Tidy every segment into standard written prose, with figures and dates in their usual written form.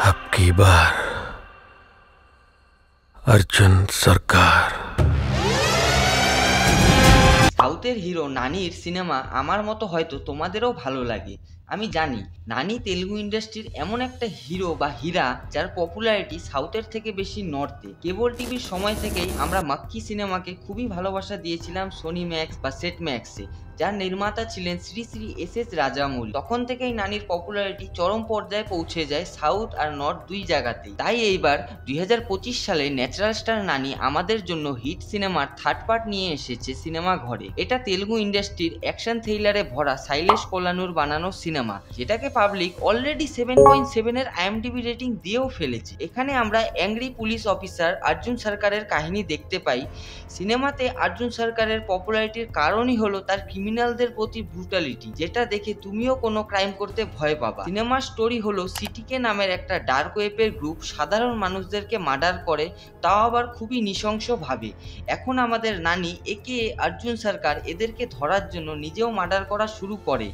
अब की बार अर्जुन सरकार। সাউথের হিরো নানির সিনেমা আমার মতো হয়তো তোমাদেরও ভালো লাগে। আমি জানি নানি তেলুগু ইন্ডাস্ট্রির এমন একটা হিরো বা হীরা যার পপুলারিটি সাউথের থেকে বেশি নর্থে। কেবল টিভির সময় থেকেই আমরা মাক্কি সিনেমাকে খুবই ভালোবাসা দিয়েছিলাম সোনি ম্যাক্স বা সেট ম্যাক্সে, যার নির্মাতা ছিলেন শ্রী শ্রী এস রাজামৌলি। তখন থেকেই নানির পপুলারিটি চরম পর্যায়ে পৌঁছে যায় সাউথ আর নর্থ দুই জায়গাতেই। তাই এইবার 2025 সালে ন্যাচারাল স্টার নানি আমাদের জন্য হিট সিনেমার থার্ড পার্ট নিয়ে এসেছে সিনেমা ঘরে। এটা তেলুগু ইন্ডাস্ট্রির অ্যাকশন থ্রিলারে ভরা শৈলেশ কোলানুর বানানো সিনেমা, যেটাকে পাবলিক অলরেডি 7.7 এর IMDb রেটিং দিয়েও ফেলেছে। এখানে আমরা অ্যাংরি পুলিশ অফিসার অর্জুন সরকারের কাহিনী দেখতে পাই। সিনেমাতে অর্জুন সরকারের পপুলারিটির কারণই হলো তার ক্রিমিনালদের প্রতি ব্রুটালিটি, যেটা দেখে তুমিও কোনো ক্রাইম করতে ভয় পাবা। সিনেমার স্টোরি হলো সিটিকে নামের একটা ডার্ক ওয়েবের গ্রুপ সাধারণ মানুষদেরকে মার্ডার করে, তাও আবার খুবই নৃশংসভাবে। এখন আমাদের নানি একে অর্জুন সরকার এদেরকে ধরার জন্য নিজেও মার্ডার করা শুরু করে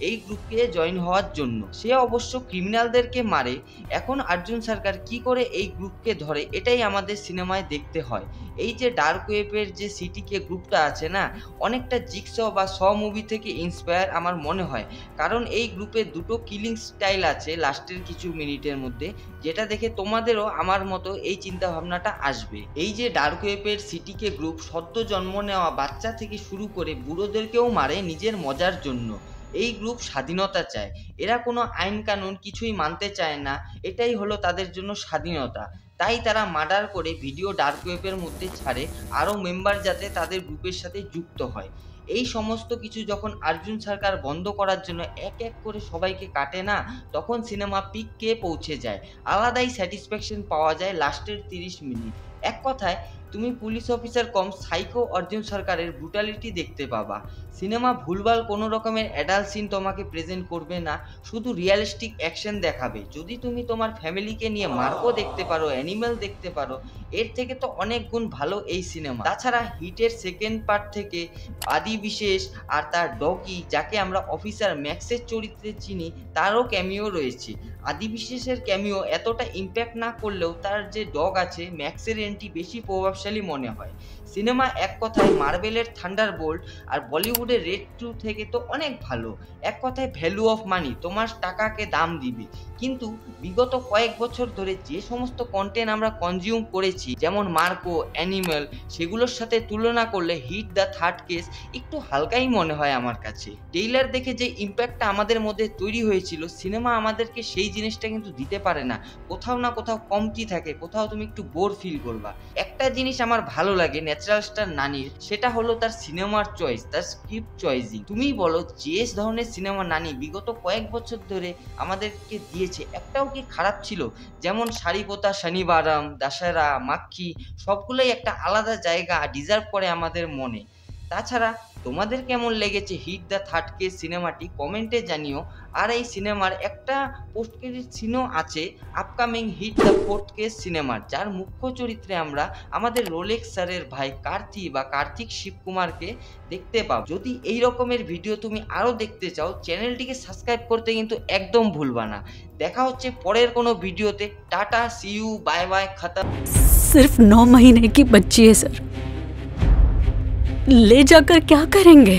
এই গ্রুপকে জয়েন হওয়ার জন্য। সে অবশ্য ক্রিমিনালদেরকে মারে। এখন অর্জুন সরকার কি করে এই গ্রুপকে ধরে এটাই আমাদের সিনেমায় দেখতে হয়। এই যে ডার্ক ওয়েবের যে সিটিকে গ্রুপটা আছে না, অনেকটা জিগস বা শ মুভি থেকে ইন্সপায়ার আমার মনে হয়, কারণ এই গ্রুপে দুটো কিলিং স্টাইল আছে লাস্টের কিছু মিনিটের মধ্যে, যেটা দেখে তোমাদেরও আমার মতো এই চিন্তা ভাবনাটা আসবে। এই যে ডার্ক ওয়েবের সিটিকে গ্রুপ সদ্য জন্ম নেওয়া বাচ্চা থেকে শুরু করে বুড়োদেরকেও মারে নিজের মজার জন্য। এই গ্রুপ স্বাধীনতা চায়, এরা কোনো আইন কানুন কিছুই মানতে চায় না, এটাই হলো তাদের জন্য স্বাধীনতা। তাই তারা মার্ডার করে ভিডিও ডার্ক ওয়েবের মধ্যে ছাড়ে, আরও মেম্বার যাতে তাদের গ্রুপের সাথে যুক্ত হয়। এই সমস্ত কিছু যখন অর্জুন সরকার বন্ধ করার জন্য এক এক করে সবাইকে কাটে না, তখন সিনেমা পিককে পৌঁছে যায়। আলাদাই স্যাটিসফ্যাকশন পাওয়া যায় লাস্টের 30 মিনিট। এক কথায় তুমি পুলিশ অফিসার কম সাইকো অর্জুন সরকারের ব্রুটালিটি দেখতে পাবা। সিনেমা ভুলভাল কোনো রকমের অ্যাডাল্ট সিন তোমাকে প্রেজেন্ট করবে না, শুধু রিয়েলিস্টিক অ্যাকশন দেখাবে। যদি তুমি তোমার ফ্যামিলিকে নিয়ে মার্কো দেখতে পারো, অ্যানিমেল দেখতে পারো, এর থেকে তো অনেক গুণ ভালো এই সিনেমা। তাছাড়া হিটের সেকেন্ড পার্ট থেকে আদি বিশেষ আর তার ডগি, যাকে আমরা অফিসার ম্যাক্সের চরিত্রে চিনি, তারও ক্যামিও রয়েছে। আদি বিশেষের ক্যামিও এতটা ইম্প্যাক্ট না করলেও তার যে ডগ আছে ম্যাক্সের এন্ট্রি বেশি প্রভাবশালী মনে হয়। সিনেমা এক কথায় মার্বেলের থান্ডারবোল্ট আর বলিউডের রেড 2 থেকে তো অনেক ভালো। এক কথায় ভ্যালু অফ মানি, তোমার টাকাকে দাম দিবে। কিন্তু বিগত কয়েক বছর ধরে যে সমস্ত কন্টেন্ট আমরা কনজিউম করেছি, যেমন মার্কো, অ্যানিমেল, সেগুলোর সাথে তুলনা করলে হিট দ্য থার্ড কেস একটু হালকাই মনে হয় আমার কাছে। ট্রেইলার দেখে যে ইম্প্যাক্টটা আমাদের মধ্যে তৈরি হয়েছিল, সিনেমা আমাদেরকে সেই জিনিসটা কিন্তু দিতে পারে না। কোথাও না কোথাও কমতি থাকে, কোথাও তুমি একটু বোর ফিল করবা। একটা জিনিস আমার ভালো লাগে ন্যাচারাল স্টার নানির, সেটা হলো তার সিনেমার চয়েস, তার স্ক্রিপ্ট চয়েসিং। তুমি বলো যে ধরনের সিনেমা নানি বিগত কয়েক বছর ধরে আমাদেরকে দিয়েছে, একটাও কি খারাপ ছিল? যেমন সারিপোতা শনিবারম, দশেরা, মাক্কি, সবগুলোই একটা আলাদা জায়গা ডিজার্ভ করে আমাদের মনে। তাছাড়া তোমাদের কেমন লেগেছে হিট দ্য থার্ড কেস সিনেমাটি কমেন্টে জানিও। আর এই সিনেমার একটা পোস্ট ক্রেডিট সিনও আছে upcoming Hit the fourth case সিনেমার, যার মুখ্য চরিত্রে আমরা আমাদের রোলেক্স স্যারের ভাই কার্তিক শিবকুমারকে দেখতে পাবো। যদি এই রকমের ভিডিও তুমি আরও দেখতে চাও, চ্যানেলটিকে সাবস্ক্রাইব করতে কিন্তু একদম ভুলবা না। দেখা হচ্ছে পরের কোনো ভিডিওতে। টাটা, সি ইউ, বাই বাই, খতম। सिर्फ 9 महीने की बच्ची है सर, ले जाकर क्या करेंगे?